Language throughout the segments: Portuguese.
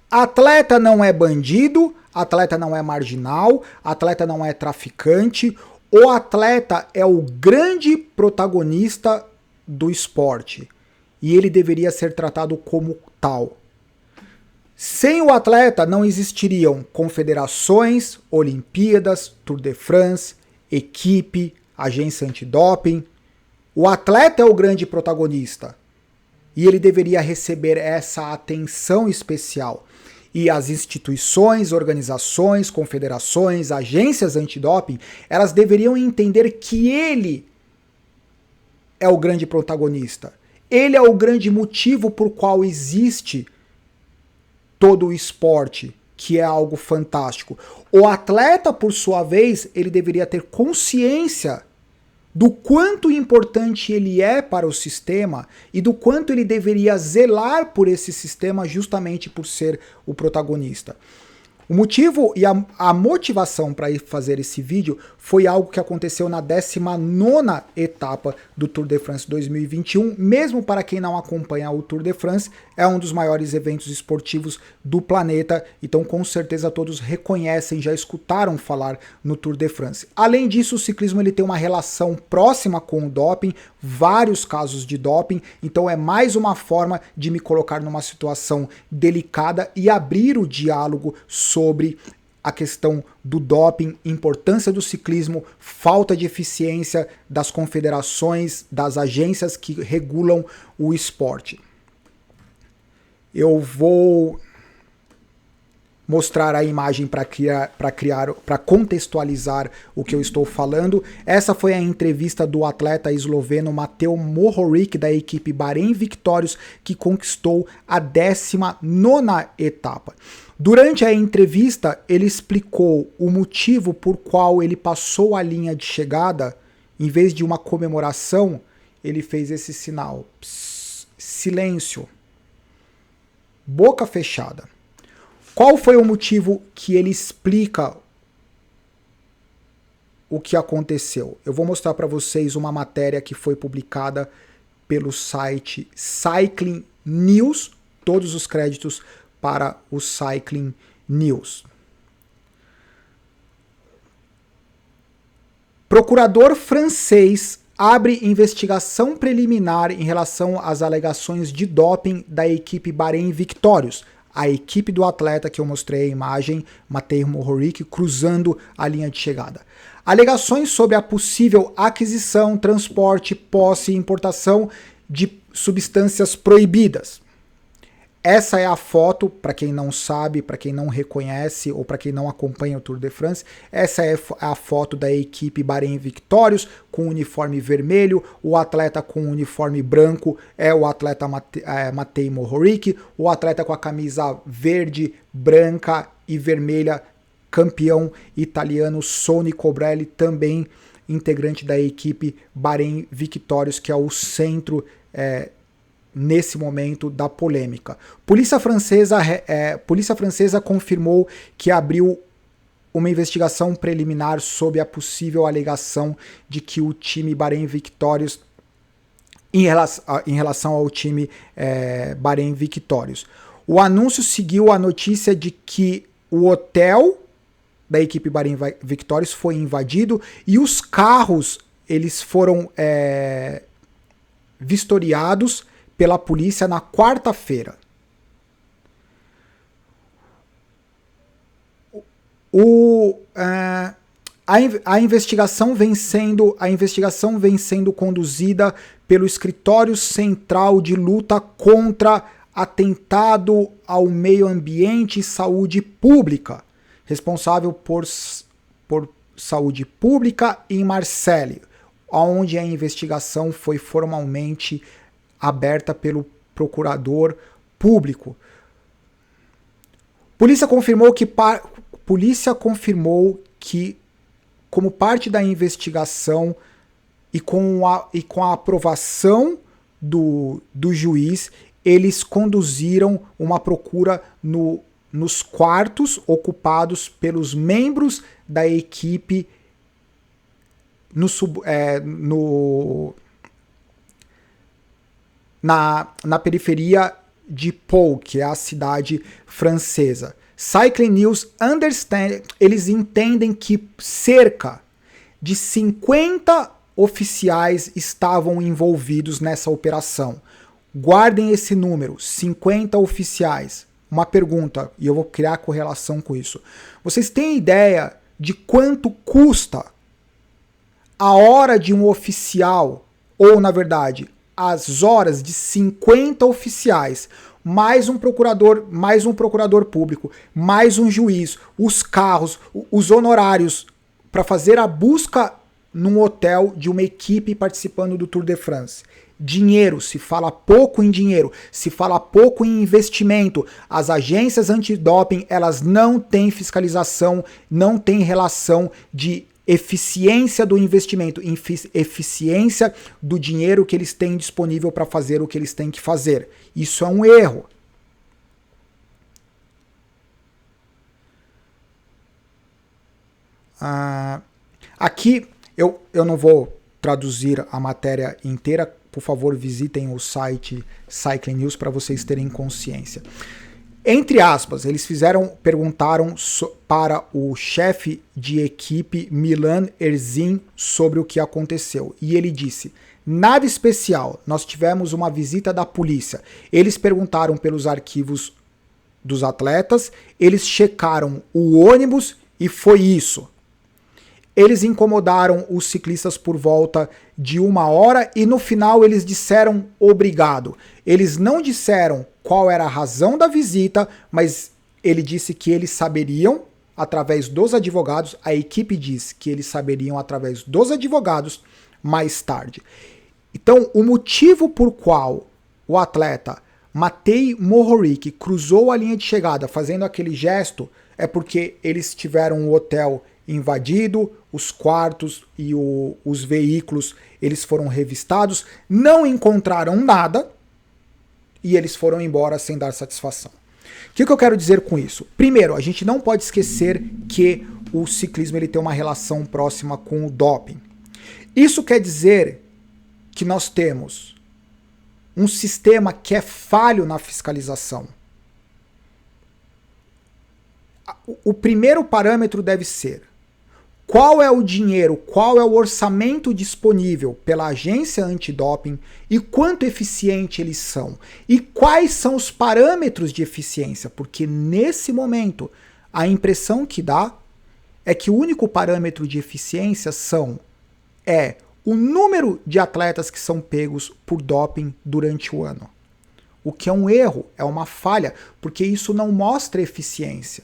Atleta não é bandido, atleta não é marginal, atleta não é traficante. O atleta é o grande protagonista do esporte e ele deveria ser tratado como tal. Sem o atleta não existiriam confederações, Olimpíadas, Tour de France, equipe, agência antidoping. O atleta é o grande protagonista e ele deveria receber essa atenção especial. E as instituições, organizações, confederações, agências antidoping, elas deveriam entender que ele é o grande protagonista. Ele é o grande motivo por qual existe todo o esporte, que é algo fantástico. O atleta, por sua vez, ele deveria ter consciência do quanto importante ele é para o sistema e do quanto ele deveria zelar por esse sistema justamente por ser o protagonista. O motivo e a motivação para ir fazer esse vídeo foi algo que aconteceu na 19ª etapa do Tour de France 2021. Mesmo para quem não acompanha o Tour de France, é um dos maiores eventos esportivos do planeta, então com certeza todos reconhecem, já escutaram falar no Tour de France. Além disso, o ciclismo ele tem uma relação próxima com o doping, vários casos de doping, então é mais uma forma de me colocar numa situação delicada e abrir o diálogo sobre a questão do doping, importância do ciclismo, falta de eficiência das confederações, das agências que regulam o esporte. Eu vou mostrar a imagem para contextualizar o que eu estou falando. Essa foi a entrevista do atleta esloveno Matej Mohoric, da equipe Bahrein Victorious, que conquistou a 19ª etapa. Durante a entrevista, ele explicou o motivo por qual ele passou a linha de chegada. Em vez de uma comemoração, ele fez esse sinal. Psss, silêncio. Boca fechada. Qual foi o motivo que ele explica o que aconteceu? Eu vou mostrar para vocês uma matéria que foi publicada pelo site Cycling News, todos os créditos para o Cycling News. Procurador francês abre investigação preliminar em relação às alegações de doping da equipe Bahrein Victorious, a equipe do atleta que eu mostrei a imagem, Matej Mohoric, cruzando a linha de chegada. Alegações sobre a possível aquisição, transporte, posse e importação de substâncias proibidas. Essa é a foto, para quem não sabe, para quem não reconhece ou para quem não acompanha o Tour de France, essa é a foto da equipe Bahrein Victorious com o uniforme vermelho, o atleta com o uniforme branco é o atleta Matej Mohoric, o atleta com a camisa verde, branca e vermelha, campeão italiano Sonny Colbrelli, também integrante da equipe Bahrein Victorious, que é o centro nesse momento da polêmica. Polícia francesa confirmou que abriu uma investigação preliminar sob a possível alegação de que o time Bahrein Victorious, em relação ao time Bahrein Victorious. O anúncio seguiu a notícia de que o hotel da equipe Bahrein Victorious foi invadido e os carros eles foram vistoriados pela polícia na quarta-feira. A investigação vem sendo conduzida pelo Escritório Central de Luta contra Atentado ao Meio Ambiente e Saúde Pública, responsável por saúde pública em Marseille, onde a investigação foi formalmente aberta pelo procurador público. Polícia confirmou que, como parte da investigação e com a aprovação do juiz, eles conduziram uma procura nos quartos ocupados pelos membros da equipe na periferia de Pau, que é a cidade francesa. Cycling News eles entendem que cerca de 50 oficiais estavam envolvidos nessa operação. Guardem esse número, 50 oficiais. Uma pergunta, e eu vou criar correlação com isso. Vocês têm ideia de quanto custa a hora de um oficial, ou na verdade, as horas de 50 oficiais, mais um procurador público, mais um juiz, os carros, os honorários para fazer a busca num hotel de uma equipe participando do Tour de France? Dinheiro, se fala pouco em dinheiro, se fala pouco em investimento. As agências antidoping, elas não têm fiscalização, não têm relação de eficiência do investimento, eficiência do dinheiro que eles têm disponível para fazer o que eles têm que fazer. Isso é um erro. Aqui eu não vou traduzir a matéria inteira. Por favor, visitem o site Cycling News para vocês terem consciência. Entre aspas, eles perguntaram para o chefe de equipe Milan Erzin sobre o que aconteceu. E ele disse: nada especial, nós tivemos uma visita da polícia. Eles perguntaram pelos arquivos dos atletas, eles checaram o ônibus e foi isso. Eles incomodaram os ciclistas por volta de 1 hora e no final eles disseram obrigado. Eles não disseram qual era a razão da visita, mas ele disse que eles saberiam através dos advogados, a equipe diz que eles saberiam através dos advogados mais tarde. Então, o motivo por qual o atleta Matej Mohoric cruzou a linha de chegada fazendo aquele gesto é porque eles tiveram o hotel invadido, os quartos e os veículos eles foram revistados, não encontraram nada e eles foram embora sem dar satisfação. O que eu quero dizer com isso? Primeiro, a gente não pode esquecer que o ciclismo ele tem uma relação próxima com o doping. Isso quer dizer que nós temos um sistema que é falho na fiscalização. O primeiro parâmetro deve ser: qual é o dinheiro, qual é o orçamento disponível pela agência antidoping e quanto eficiente eles são? E quais são os parâmetros de eficiência? Porque nesse momento a impressão que dá é que o único parâmetro de eficiência é o número de atletas que são pegos por doping durante o ano. O que é um erro, é uma falha, porque isso não mostra eficiência.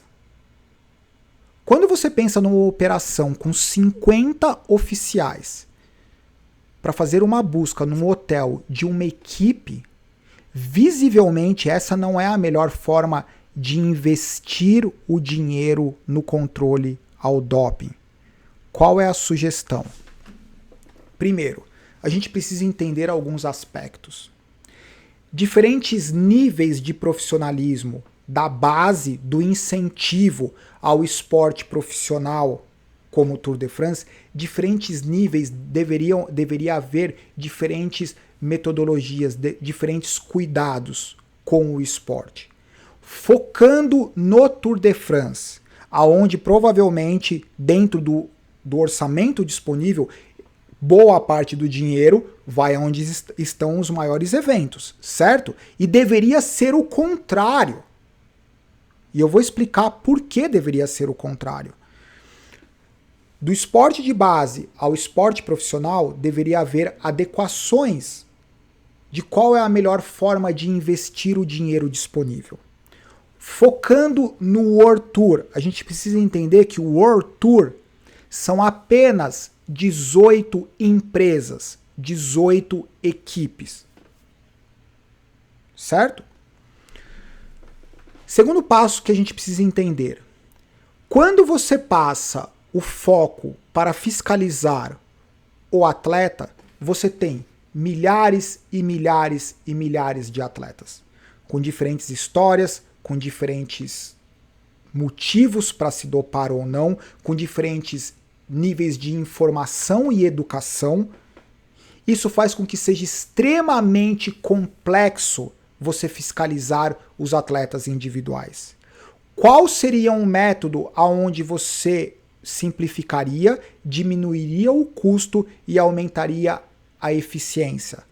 Quando você pensa numa operação com 50 oficiais para fazer uma busca num hotel de uma equipe, visivelmente essa não é a melhor forma de investir o dinheiro no controle ao doping. Qual é a sugestão? Primeiro, a gente precisa entender alguns aspectos. Diferentes níveis de profissionalismo da base do incentivo ao esporte profissional, como o Tour de France, diferentes níveis deveria haver diferentes metodologias, diferentes cuidados com o esporte. Focando no Tour de France, aonde provavelmente dentro do orçamento disponível, boa parte do dinheiro vai onde estão os maiores eventos, certo? E deveria ser o contrário. E eu vou explicar por que deveria ser o contrário. Do esporte de base ao esporte profissional, deveria haver adequações de qual é a melhor forma de investir o dinheiro disponível. Focando no World Tour, a gente precisa entender que o World Tour são apenas 18 empresas, 18 equipes. Certo? Segundo passo que a gente precisa entender. Quando você passa o foco para fiscalizar o atleta, você tem milhares e milhares e milhares de atletas, com diferentes histórias, com diferentes motivos para se dopar ou não, com diferentes níveis de informação e educação. Isso faz com que seja extremamente complexo você fiscalizar os atletas individuais? Qual seria um método onde você simplificaria, diminuiria o custo e aumentaria a eficiência?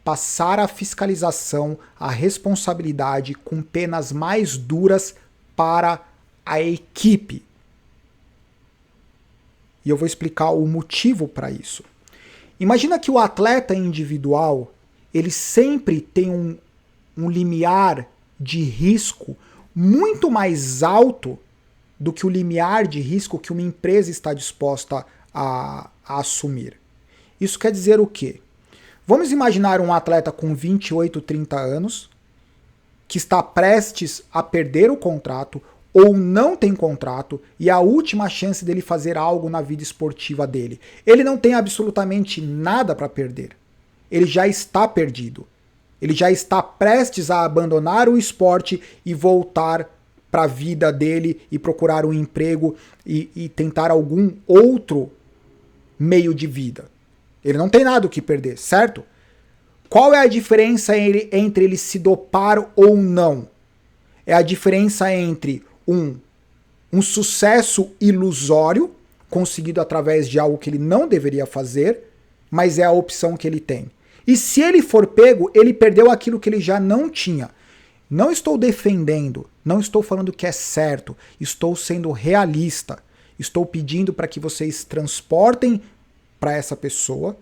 Passar a fiscalização, a responsabilidade com penas mais duras para a equipe. E eu vou explicar o motivo para isso. Imagina que o atleta individual, ele sempre tem um limiar de risco muito mais alto do que o limiar de risco que uma empresa está disposta a assumir. Isso quer dizer o quê? Vamos imaginar um atleta com 28, 30 anos, que está prestes a perder o contrato ou não tem contrato e a última chance dele fazer algo na vida esportiva dele. Ele não tem absolutamente nada para perder. Ele já está perdido. Ele já está prestes a abandonar o esporte e voltar para a vida dele e procurar um emprego e tentar algum outro meio de vida. Ele não tem nada o que perder, certo? Qual é a diferença entre ele se dopar ou não? É a diferença entre um sucesso ilusório, conseguido através de algo que ele não deveria fazer, mas é a opção que ele tem. E se ele for pego, ele perdeu aquilo que ele já não tinha. Não estou defendendo, não estou falando que é certo, estou sendo realista. Estou pedindo para que vocês transportem para essa pessoa,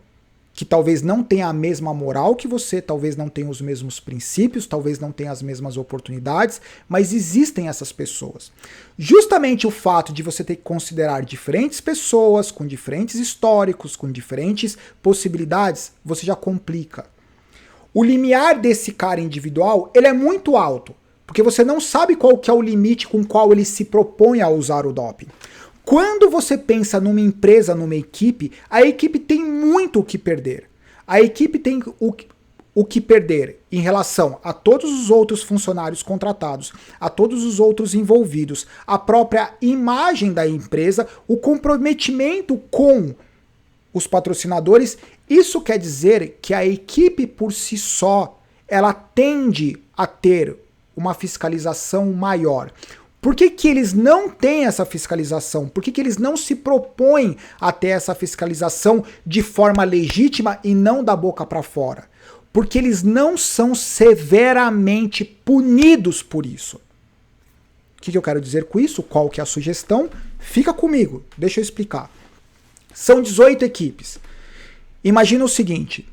que talvez não tenha a mesma moral que você, talvez não tenha os mesmos princípios, talvez não tenha as mesmas oportunidades, mas existem essas pessoas. Justamente o fato de você ter que considerar diferentes pessoas, com diferentes históricos, com diferentes possibilidades, você já complica. O limiar desse cara individual, ele é muito alto, porque você não sabe qual que é o limite com qual ele se propõe a usar o doping. Quando você pensa numa empresa, numa equipe, a equipe tem muito o que perder. A equipe tem o que perder em relação a todos os outros funcionários contratados, a todos os outros envolvidos, a própria imagem da empresa, o comprometimento com os patrocinadores. Isso quer dizer que a equipe por si só, ela tende a ter uma fiscalização maior. Por que que eles não têm essa fiscalização? Por que que eles não se propõem a ter essa fiscalização de forma legítima e não da boca para fora? Porque eles não são severamente punidos por isso. O que eu quero dizer com isso? Qual que é a sugestão? Fica comigo, deixa eu explicar. São 18 equipes. Imagina o seguinte,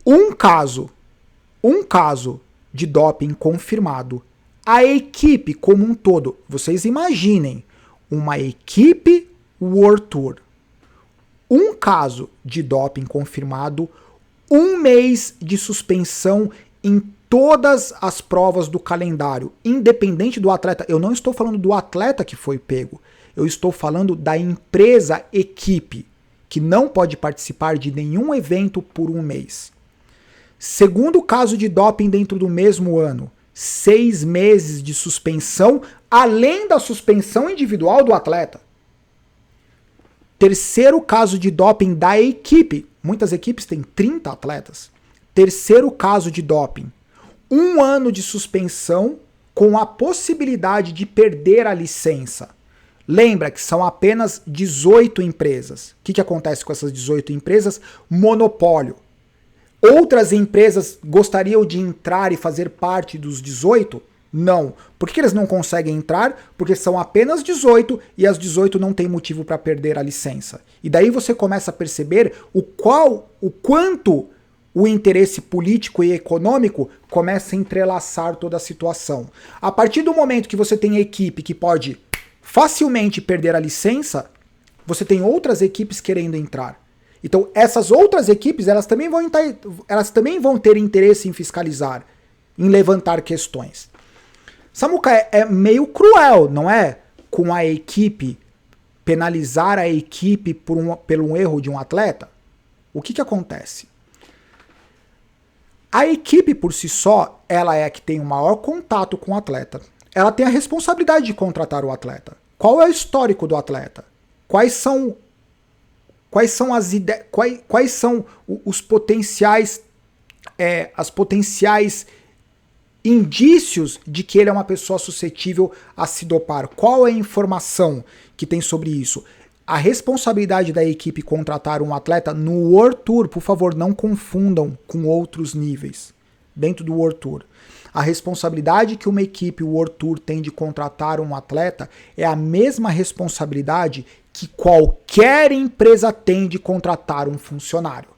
um caso de doping confirmado, a equipe como um todo, vocês imaginem, uma equipe World Tour, um caso de doping confirmado, 1 mês de suspensão em todas as provas do calendário, independente do atleta. Eu não estou falando do atleta que foi pego, eu estou falando da empresa equipe, que não pode participar de nenhum evento por 1 mês. Segundo caso de doping dentro do mesmo ano, 6 meses de suspensão, além da suspensão individual do atleta. Terceiro caso de doping da equipe. Muitas equipes têm 30 atletas. Terceiro caso de doping. 1 ano de suspensão com a possibilidade de perder a licença. Lembra que são apenas 18 empresas. O que acontece com essas 18 empresas? Monopólio. Outras empresas gostariam de entrar e fazer parte dos 18? Não. Por que eles não conseguem entrar? Porque são apenas 18 e as 18 não têm motivo para perder a licença. E daí você começa a perceber o quanto o interesse político e econômico começa a entrelaçar toda a situação. A partir do momento que você tem equipe que pode facilmente perder a licença, você tem outras equipes querendo entrar. Então, essas outras equipes, elas também vão ter interesse em fiscalizar, em levantar questões. Samuca, é meio cruel, não é? Com a equipe, penalizar a equipe pelo erro de um atleta? O que acontece? A equipe por si só, ela é a que tem o maior contato com o atleta. Ela tem a responsabilidade de contratar o atleta. Qual é o histórico do atleta? Quais são as ideias, quais são os potenciais, as potenciais indícios de que ele é uma pessoa suscetível a se dopar. Qual é a informação que tem sobre isso? A responsabilidade da equipe contratar um atleta no World Tour, por favor, não confundam com outros níveis dentro do World Tour. A responsabilidade que uma equipe World Tour tem de contratar um atleta é a mesma responsabilidade que qualquer empresa tem de contratar um funcionário.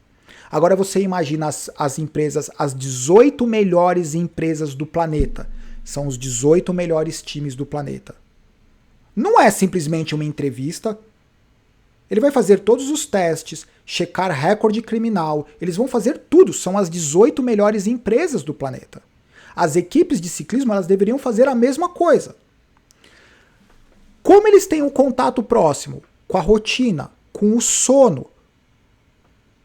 Agora você imagina as empresas, as 18 melhores empresas do planeta. São os 18 melhores times do planeta. Não é simplesmente uma entrevista. Ele vai fazer todos os testes, checar recorde criminal, eles vão fazer tudo, são as 18 melhores empresas do planeta. As equipes de ciclismo, elas deveriam fazer a mesma coisa. Como eles têm um contato próximo com a rotina, com o sono,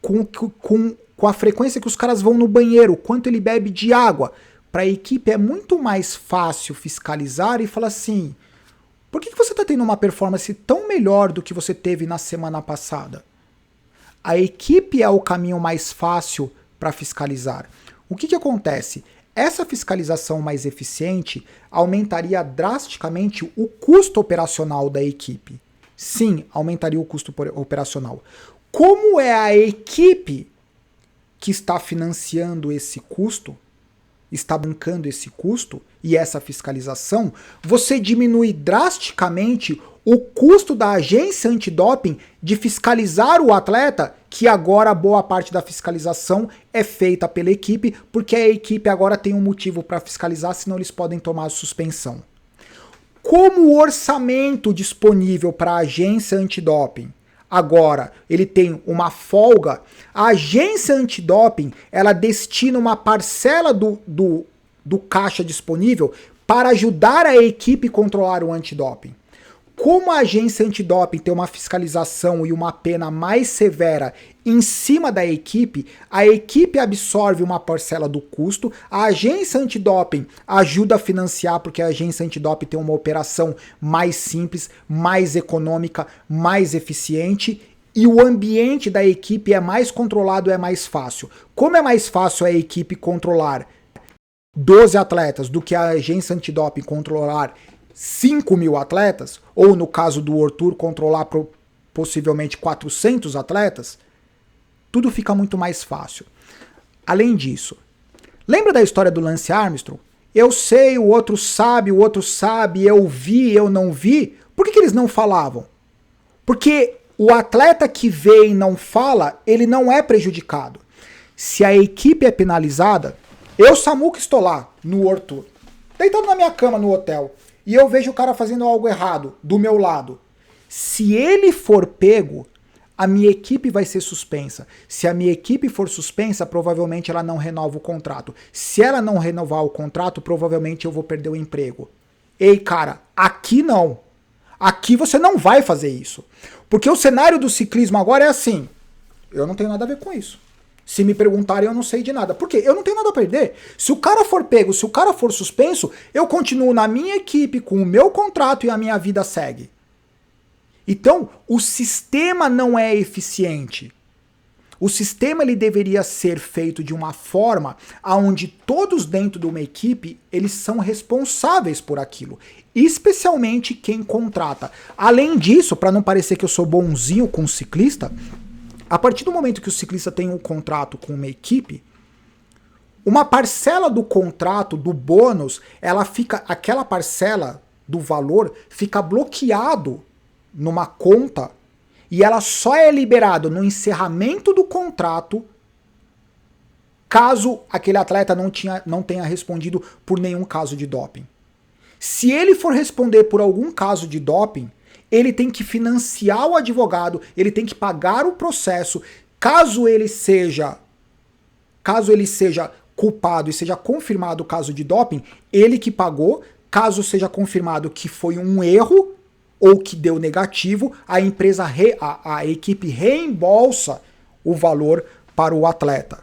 com a frequência que os caras vão no banheiro, quanto ele bebe de água, para a equipe é muito mais fácil fiscalizar e falar assim: por que você está tendo uma performance tão melhor do que você teve na semana passada? A equipe é o caminho mais fácil para fiscalizar. O que acontece? Essa fiscalização mais eficiente aumentaria drasticamente o custo operacional da equipe. Sim, aumentaria o custo operacional. Como é a equipe que está financiando esse custo, está bancando esse custo e essa fiscalização, você diminui drasticamente o custo da agência antidoping de fiscalizar o atleta, que agora boa parte da fiscalização é feita pela equipe, porque a equipe agora tem um motivo para fiscalizar, senão eles podem tomar suspensão. Como o orçamento disponível para a agência antidoping agora ele tem uma folga, a agência antidoping ela destina uma parcela do caixa disponível para ajudar a equipe a controlar o antidoping. Como a agência antidoping tem uma fiscalização e uma pena mais severa em cima da equipe, a equipe absorve uma parcela do custo, a agência antidoping ajuda a financiar porque a agência antidoping tem uma operação mais simples, mais econômica, mais eficiente e o ambiente da equipe é mais controlado, é mais fácil. Como é mais fácil a equipe controlar 12 atletas do que a agência antidoping controlar 5.000 atletas, ou no caso do World Tour, controlar possivelmente 400 atletas, tudo fica muito mais fácil. Além disso, lembra da história do Lance Armstrong? Eu sei, o outro sabe, eu vi, eu não vi. Por que eles não falavam? Porque o atleta que vê e não fala, ele não é prejudicado. Se a equipe é penalizada, eu, Samuca, estou lá no World Tour, deitado na minha cama no hotel, e eu vejo o cara fazendo algo errado do meu lado. Se ele for pego, a minha equipe vai ser suspensa. Se a minha equipe for suspensa, provavelmente ela não renova o contrato. Se ela não renovar o contrato, provavelmente eu vou perder o emprego. Ei, cara, aqui não. Aqui você não vai fazer isso. Porque o cenário do ciclismo agora é assim. Eu não tenho nada a ver com isso. Se me perguntarem, eu não sei de nada. Por quê? Eu não tenho nada a perder. Se o cara for pego, se o cara for suspenso, eu continuo na minha equipe com o meu contrato e a minha vida segue. Então, o sistema não é eficiente. O sistema ele deveria ser feito de uma forma onde todos dentro de uma equipe, eles são responsáveis por aquilo. Especialmente quem contrata. Além disso, para não parecer que eu sou bonzinho com o ciclista, a partir do momento que o ciclista tem um contrato com uma equipe, uma parcela do contrato, do bônus, aquela parcela do valor fica bloqueado numa conta e ela só é liberada no encerramento do contrato caso aquele atleta não tenha respondido por nenhum caso de doping. Se ele for responder por algum caso de doping, ele tem que financiar o advogado, ele tem que pagar o processo. Caso ele seja culpado e seja confirmado o caso de doping, ele que pagou. Caso seja confirmado que foi um erro ou que deu negativo, a equipe reembolsa o valor para o atleta.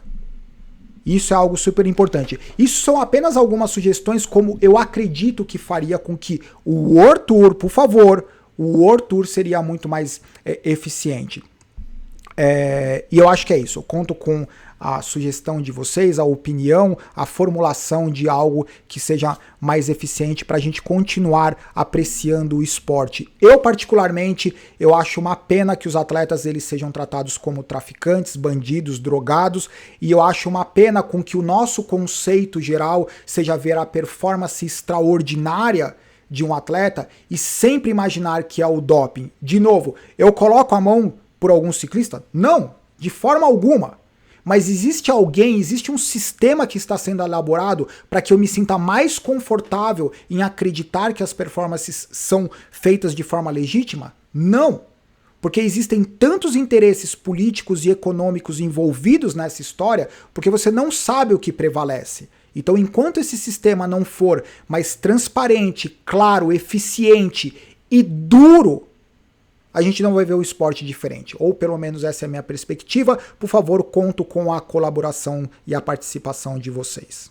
Isso é algo super importante. Isso são apenas algumas sugestões como eu acredito que faria com que o World Tour, por favor, o World Tour seria muito mais eficiente. E eu acho que é isso. Eu conto com a sugestão de vocês, a opinião, a formulação de algo que seja mais eficiente para a gente continuar apreciando o esporte. Eu, particularmente, eu acho uma pena que os atletas eles sejam tratados como traficantes, bandidos, drogados, e eu acho uma pena com que o nosso conceito geral seja ver a performance extraordinária de um atleta e sempre imaginar que é o doping. De novo, eu coloco a mão por algum ciclista? Não, de forma alguma. Mas existe um sistema que está sendo elaborado para que eu me sinta mais confortável em acreditar que as performances são feitas de forma legítima? Não. Porque existem tantos interesses políticos e econômicos envolvidos nessa história, porque você não sabe o que prevalece. Então, enquanto esse sistema não for mais transparente, claro, eficiente e duro, a gente não vai ver o esporte diferente. Ou pelo menos essa é a minha perspectiva. Por favor, conto com a colaboração e a participação de vocês.